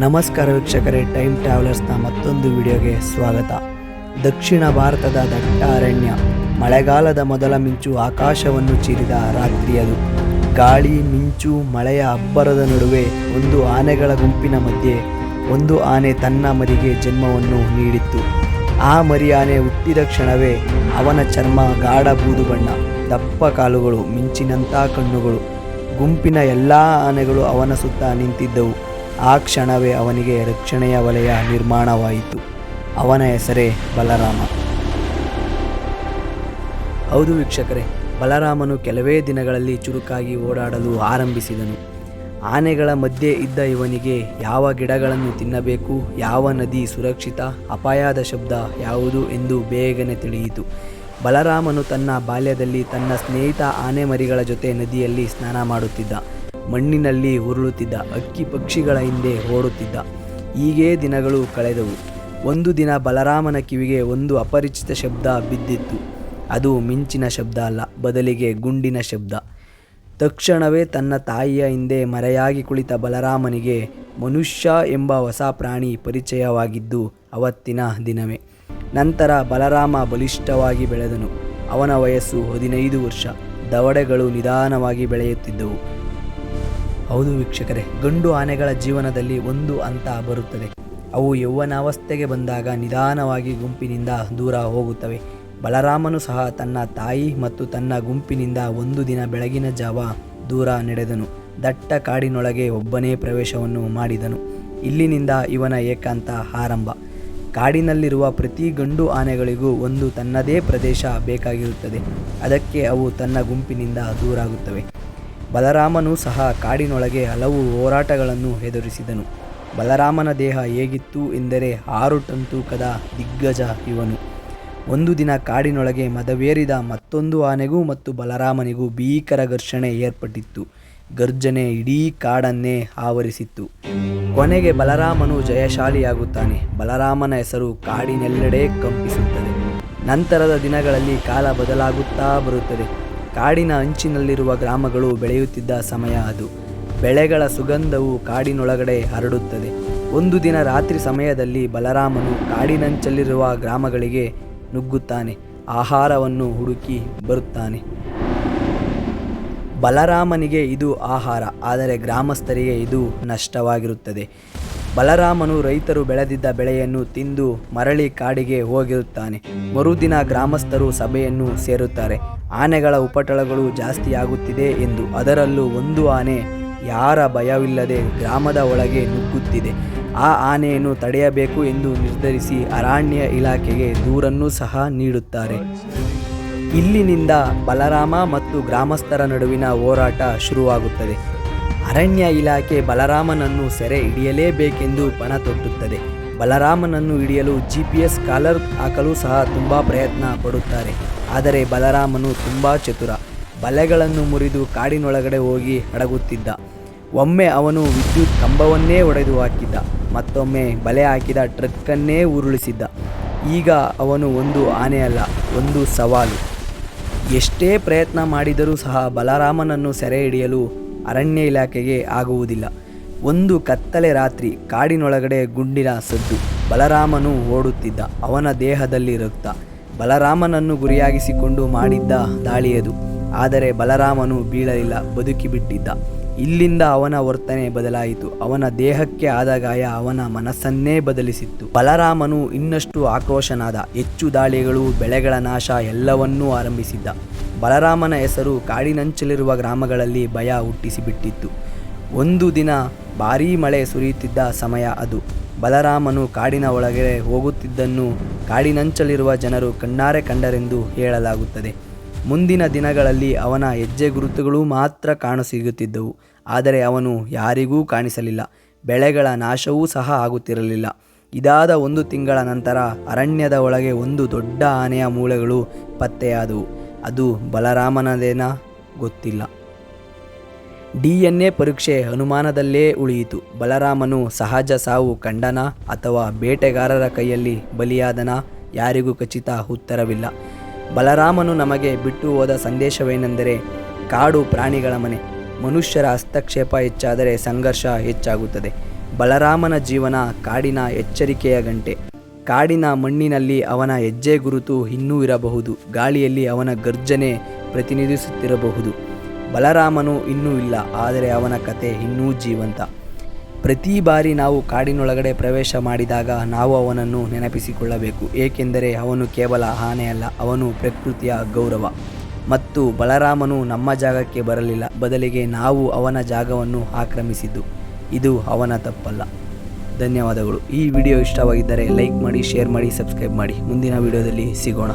ನಮಸ್ಕಾರ ವೀಕ್ಷಕರೇ, ಟೈಮ್ ಟ್ರಾವೆಲರ್ಸ್ನ ಮತ್ತೊಂದು ವಿಡಿಯೋಗೆ ಸ್ವಾಗತ. ದಕ್ಷಿಣ ಭಾರತದ ದಟ್ಟ ಅರಣ್ಯ, ಮಳೆಗಾಲದ ಮೊದಲ ಮಿಂಚು ಆಕಾಶವನ್ನು ಚೀರಿದ ರಾತ್ರಿಯದು. ಗಾಳಿ, ಮಿಂಚು, ಮಳೆಯ ಅಬ್ಬರದ ನಡುವೆ ಒಂದು ಆನೆಗಳ ಗುಂಪಿನ ಮಧ್ಯೆ ಒಂದು ಆನೆ ತನ್ನ ಮರಿಗೆ ಜನ್ಮವನ್ನು ನೀಡಿತ್ತು. ಆ ಮರಿ ಆನೆ ಹುಟ್ಟಿದ ಕ್ಷಣವೇ ಅವನ ಚರ್ಮ ಗಾಢ ಬೂದು ಬಣ್ಣ, ದಪ್ಪ ಕಾಲುಗಳು, ಮಿಂಚಿನಂಥ ಕಣ್ಣುಗಳು. ಗುಂಪಿನ ಎಲ್ಲ ಆನೆಗಳು ಅವನ ಸುತ್ತ ನಿಂತಿದ್ದವು. ಆ ಕ್ಷಣವೇ ಅವನಿಗೆ ರಕ್ಷಣೆಯ ವಲಯ ನಿರ್ಮಾಣವಾಯಿತು. ಅವನ ಹೆಸರೇ ಬಲರಾಮ. ಹೌದು ವೀಕ್ಷಕರೇ, ಬಲರಾಮನು ಕೆಲವೇ ದಿನಗಳಲ್ಲಿ ಚುರುಕಾಗಿ ಓಡಾಡಲು ಆರಂಭಿಸಿದನು. ಆನೆಗಳ ಮಧ್ಯೆ ಇದ್ದ ಇವನಿಗೆ ಯಾವ ಗಿಡಗಳನ್ನು ತಿನ್ನಬೇಕು, ಯಾವ ನದಿ ಸುರಕ್ಷಿತ, ಅಪಾಯದ ಶಬ್ದ ಯಾವುದು ಎಂದು ಬೇಗನೆ ತಿಳಿಯಿತು. ಬಲರಾಮನು ತನ್ನ ಬಾಲ್ಯದಲ್ಲಿ ತನ್ನ ಸ್ನೇಹಿತ ಆನೆ ಮರಿಗಳ ಜೊತೆ ನದಿಯಲ್ಲಿ ಸ್ನಾನ ಮಾಡುತ್ತಿದ್ದ. ಮಣ್ಣಿನಲ್ಲಿ ಉರುಳುತ್ತಿದ್ದ, ಹಕ್ಕಿ ಪಕ್ಷಿಗಳ ಹಿಂದೆ ಓಡುತ್ತಿದ್ದ. ಹೀಗೇ ದಿನಗಳು ಕಳೆದವು. ಒಂದು ದಿನ ಬಲರಾಮನ ಕಿವಿಗೆ ಒಂದು ಅಪರಿಚಿತ ಶಬ್ದ ಬಿದ್ದಿತ್ತು. ಅದು ಮಿಂಚಿನ ಶಬ್ದ ಅಲ್ಲ, ಬದಲಿಗೆ ಗುಂಡಿನ ಶಬ್ದ. ತಕ್ಷಣವೇ ತನ್ನ ತಾಯಿಯ ಹಿಂದೆ ಮರೆಯಾಗಿ ಕುಳಿತ ಬಲರಾಮನಿಗೆ ಮನುಷ್ಯ ಎಂಬ ಹೊಸ ಪ್ರಾಣಿ ಪರಿಚಯವಾಗಿದ್ದು ಅವತ್ತಿನ ದಿನವೇ. ನಂತರ ಬಲರಾಮ ಬಲಿಷ್ಠವಾಗಿ ಬೆಳೆದನು. ಅವನ ವಯಸ್ಸು 15 ವರ್ಷ. ದವಡೆಗಳು ನಿಧಾನವಾಗಿ ಬೆಳೆಯುತ್ತಿದ್ದವು. ಹೌದು ವೀಕ್ಷಕರೇ, ಗಂಡು ಆನೆಗಳ ಜೀವನದಲ್ಲಿ ಒಂದು ಹಂತ ಬರುತ್ತದೆ. ಅವು ಯೌವನಾವಸ್ಥೆಗೆ ಬಂದಾಗ ನಿಧಾನವಾಗಿ ಗುಂಪಿನಿಂದ ದೂರ ಹೋಗುತ್ತವೆ. ಬಲರಾಮನು ಸಹ ತನ್ನ ತಾಯಿ ಮತ್ತು ತನ್ನ ಗುಂಪಿನಿಂದ ಒಂದು ದಿನ ಬೆಳಗಿನ ಜಾವ ದೂರ ನಡೆದನು. ದಟ್ಟ ಕಾಡಿನೊಳಗೆ ಒಬ್ಬನೇ ಪ್ರವೇಶವನ್ನು ಮಾಡಿದನು. ಇಲ್ಲಿನಿಂದ ಇವನ ಏಕಾಂತ ಆರಂಭ. ಕಾಡಿನಲ್ಲಿರುವ ಪ್ರತಿ ಗಂಡು ಆನೆಗಳಿಗೂ ಒಂದು ತನ್ನದೇ ಪ್ರದೇಶ ಬೇಕಾಗಿರುತ್ತದೆ. ಅದಕ್ಕೆ ಅವು ತನ್ನ ಗುಂಪಿನಿಂದ ದೂರಾಗುತ್ತವೆ. ಬಲರಾಮನು ಸಹ ಕಾಡಿನೊಳಗೆ ಹಲವು ಹೋರಾಟಗಳನ್ನು ಎದುರಿಸಿದನು. ಬಲರಾಮನ ದೇಹ ಹೇಗಿತ್ತು ಎಂದರೆ 6 ಟನ್ ತೂಕದ ದಿಗ್ಗಜ ಇವನು. ಒಂದು ದಿನ ಕಾಡಿನೊಳಗೆ ಮದವೇರಿದ ಮತ್ತೊಂದು ಆನೆಗೂ ಮತ್ತು ಬಲರಾಮನಿಗೂ ಭೀಕರ ಘರ್ಷಣೆ ಏರ್ಪಟ್ಟಿತ್ತು. ಗರ್ಜನೆ ಇಡೀ ಕಾಡನ್ನೇ ಆವರಿಸಿತ್ತು. ಕೊನೆಗೆ ಬಲರಾಮನು ಜಯಶಾಲಿಯಾಗುತ್ತಾನೆ. ಬಲರಾಮನ ಹೆಸರು ಕಾಡಿನೆಲ್ಲೆಡೆ ಕಂಪಿಸುತ್ತದೆ. ನಂತರದ ದಿನಗಳಲ್ಲಿ ಕಾಲ ಬದಲಾಗುತ್ತಾ ಬರುತ್ತದೆ. ಕಾಡಿನ ಅಂಚಿನಲ್ಲಿರುವ ಗ್ರಾಮಗಳು ಬೆಳೆಯುತ್ತಿದ್ದ ಸಮಯ ಅದು. ಬೆಳೆಗಳ ಸುಗಂಧವು ಕಾಡಿನೊಳಗಡೆ ಹರಡುತ್ತದೆ. ಒಂದು ದಿನ ರಾತ್ರಿ ಸಮಯದಲ್ಲಿ ಬಲರಾಮನು ಕಾಡಿನಂಚಲ್ಲಿರುವ ಗ್ರಾಮಗಳಿಗೆ ನುಗ್ಗುತ್ತಾನೆ. ಆಹಾರವನ್ನು ಹುಡುಕಿ ಬರುತ್ತಾನೆ. ಬಲರಾಮನಿಗೆ ಇದು ಆಹಾರ, ಆದರೆ ಗ್ರಾಮಸ್ಥರಿಗೆ ಇದು ನಷ್ಟವಾಗಿರುತ್ತದೆ. ಬಲರಾಮನು ರೈತರು ಬೆಳೆದಿದ್ದ ಬೆಳೆಯನ್ನು ತಿಂದು ಮರಳಿ ಕಾಡಿಗೆ ಹೋಗಿರುತ್ತಾನೆ. ಮರುದಿನ ಗ್ರಾಮಸ್ಥರು ಸಭೆಯನ್ನು ಸೇರುತ್ತಾರೆ. ಆನೆಗಳ ಉಪಟಳಗಳು ಜಾಸ್ತಿಯಾಗುತ್ತಿದೆ ಎಂದು. ಅದರಲ್ಲೂ ಒಂದು ಆನೆ ಯಾರ ಭಯವಿಲ್ಲದೆ ಗ್ರಾಮದ ಒಳಗೆ ನುಗ್ಗುತ್ತಿದೆ. ಆ ಆನೆಯನ್ನು ತಡೆಯಬೇಕು ಎಂದು ನಿರ್ಧರಿಸಿ ಅರಣ್ಯ ಇಲಾಖೆಗೆ ದೂರನ್ನು ಸಹ ನೀಡುತ್ತಾರೆ. ಇಲ್ಲಿನಿಂದ ಬಲರಾಮ ಮತ್ತು ಗ್ರಾಮಸ್ಥರ ನಡುವಿನ ಹೋರಾಟ ಶುರುವಾಗುತ್ತದೆ. ಅರಣ್ಯ ಇಲಾಖೆ ಬಲರಾಮನನ್ನು ಸೆರೆ ಹಿಡಿಯಲೇಬೇಕೆಂದು ಪಣ ತೊಟ್ಟುತ್ತದೆ. ಬಲರಾಮನನ್ನು ಹಿಡಿಯಲು GPS ಕಾಲರ್ ಹಾಕಲು ಸಹ ತುಂಬ ಪ್ರಯತ್ನ ಪಡುತ್ತಾರೆ. ಆದರೆ ಬಲರಾಮನು ತುಂಬ ಚತುರ. ಬಲೆಗಳನ್ನು ಮುರಿದು ಕಾಡಿನೊಳಗಡೆ ಹೋಗಿ ಅಡಗುತ್ತಿದ್ದ. ಒಮ್ಮೆ ಅವನು ವಿದ್ಯುತ್ ಕಂಬವನ್ನೇ ಒಡೆದು ಹಾಕಿದ್ದ. ಮತ್ತೊಮ್ಮೆ ಬಲೆ ಹಾಕಿದ ಟ್ರಕ್ಕನ್ನೇ ಉರುಳಿಸಿದ್ದ. ಈಗ ಅವನು ಒಂದು ಆನೆ ಅಲ್ಲ, ಒಂದು ಸವಾಲು. ಎಷ್ಟೇ ಪ್ರಯತ್ನ ಮಾಡಿದರೂ ಸಹ ಬಲರಾಮನನ್ನು ಸೆರೆ ಹಿಡಿಯಲು ಅರಣ್ಯ ಇಲಾಖೆಗೆ ಆಗುವುದಿಲ್ಲ. ಒಂದು ಕತ್ತಲೆ ರಾತ್ರಿ, ಕಾಡಿನೊಳಗಡೆ ಗುಂಡಿನ ಸದ್ದು. ಬಲರಾಮನು ಓಡುತ್ತಿದ್ದ. ಅವನ ದೇಹದಲ್ಲಿ ರಕ್ತ. ಬಲರಾಮನನ್ನು ಗುರಿಯಾಗಿಸಿಕೊಂಡು ಮಾಡಿದ್ದ ದಾಳಿಯದು. ಆದರೆ ಬಲರಾಮನು ಬೀಳಲಿಲ್ಲ, ಬದುಕಿಬಿಟ್ಟಿದ್ದ. ಇಲ್ಲಿಂದ ಅವನ ವರ್ತನೆ ಬದಲಾಯಿತು. ಅವನ ದೇಹಕ್ಕೆ ಆದ ಗಾಯ ಅವನ ಮನಸ್ಸನ್ನೇ ಬದಲಿಸಿತ್ತು. ಬಲರಾಮನು ಇನ್ನಷ್ಟು ಆಕ್ರೋಶನಾದ. ಹೆಚ್ಚು ದಾಳಿಗಳು, ಬೆಳೆಗಳ ನಾಶ ಎಲ್ಲವನ್ನೂ ಆರಂಭಿಸಿದ್ದ. ಬಲರಾಮನ ಹೆಸರು ಕಾಡಿನಂಚಲಿರುವ ಗ್ರಾಮಗಳಲ್ಲಿ ಭಯ ಹುಟ್ಟಿಸಿಬಿಟ್ಟಿತ್ತು. ಒಂದು ದಿನ ಭಾರೀ ಮಳೆ ಸುರಿಯುತ್ತಿದ್ದ ಸಮಯ ಅದು. ಬಲರಾಮನು ಕಾಡಿನ ಒಳಗೆ ಹೋಗುತ್ತಿದ್ದನ್ನು ಕಾಡಿನಂಚಲಿರುವ ಜನರು ಕಣ್ಣಾರೆ ಕಂಡರೆಂದು ಹೇಳಲಾಗುತ್ತದೆ. ಮುಂದಿನ ದಿನಗಳಲ್ಲಿ ಅವನ ಹೆಜ್ಜೆ ಗುರುತುಗಳು ಮಾತ್ರ ಕಾಣಸಿಗುತ್ತಿದ್ದವು. ಆದರೆ ಅವನು ಯಾರಿಗೂ ಕಾಣಿಸಲಿಲ್ಲ. ಬೆಳೆಗಳ ನಾಶವೂ ಸಹ ಆಗುತ್ತಿರಲಿಲ್ಲ. ಇದಾದ 1 ತಿಂಗಳ ನಂತರ ಅರಣ್ಯದ ಒಳಗೆ ಒಂದು ದೊಡ್ಡ ಆನೆಯ ಮೂಳೆಗಳು ಪತ್ತೆಯಾದವು. ಅದು ಬಲರಾಮನದೇನಾ ಗೊತ್ತಿಲ್ಲ. DNA ಪರೀಕ್ಷೆ ಅನುಮಾನದಲ್ಲೇ ಉಳಿಯಿತು. ಬಲರಾಮನು ಸಹಜ ಸಾವು ಕಂಡನಾ ಅಥವಾ ಬೇಟೆಗಾರರ ಕೈಯಲ್ಲಿ ಬಲಿಯಾದನಾ? ಯಾರಿಗೂ ಖಚಿತ ಉತ್ತರವಿಲ್ಲ. ಬಲರಾಮನು ನಮಗೆ ಬಿಟ್ಟು ಹೋದ ಸಂದೇಶವೇನೆಂದರೆ, ಕಾಡು ಪ್ರಾಣಿಗಳ ಮನೆ. ಮನುಷ್ಯರ ಹಸ್ತಕ್ಷೇಪ ಹೆಚ್ಚಾದರೆ ಸಂಘರ್ಷ ಹೆಚ್ಚಾಗುತ್ತದೆ. ಬಲರಾಮನ ಜೀವನ ಕಾಡಿನ ಎಚ್ಚರಿಕೆಯ ಗಂಟೆ. ಕಾಡಿನ ಮಣ್ಣಿನಲ್ಲಿ ಅವನ ಹೆಜ್ಜೆ ಗುರುತು ಇನ್ನೂ ಇರಬಹುದು, ಗಾಳಿಯಲ್ಲಿ ಅವನ ಗರ್ಜನೆ ಪ್ರತಿನಿಧಿಸುತ್ತಿರಬಹುದು. ಬಲರಾಮನು ಇನ್ನೂ ಇಲ್ಲ, ಆದರೆ ಅವನ ಕತೆ ಇನ್ನೂ ಜೀವಂತ. ಪ್ರತಿ ಬಾರಿ ನಾವು ಕಾಡಿನೊಳಗಡೆ ಪ್ರವೇಶ ಮಾಡಿದಾಗ ನಾವು ಅವನನ್ನು ನೆನಪಿಸಿಕೊಳ್ಳಬೇಕು, ಏಕೆಂದರೆ ಅವನು ಕೇವಲ ಆನೆಯಲ್ಲ, ಅವನು ಪ್ರಕೃತಿಯ ಗೌರವ. ಮತ್ತು ಬಲರಾಮನು ನಮ್ಮ ಜಾಗಕ್ಕೆ ಬರಲಿಲ್ಲ, ಬದಲಿಗೆ ನಾವು ಅವನ ಜಾಗವನ್ನು ಆಕ್ರಮಿಸಿದ್ದು. ಇದು ಅವನ ತಪ್ಪಲ್ಲ. ಧನ್ಯವಾದಗಳು. ಈ ವಿಡಿಯೋ ಇಷ್ಟವಾಗಿದ್ದರೆ ಲೈಕ್ ಮಾಡಿ, ಶೇರ್ ಮಾಡಿ, ಸಬ್ಸ್ಕ್ರೈಬ್ ಮಾಡಿ. ಮುಂದಿನ ವಿಡಿಯೋದಲ್ಲಿ ಸಿಗೋಣ.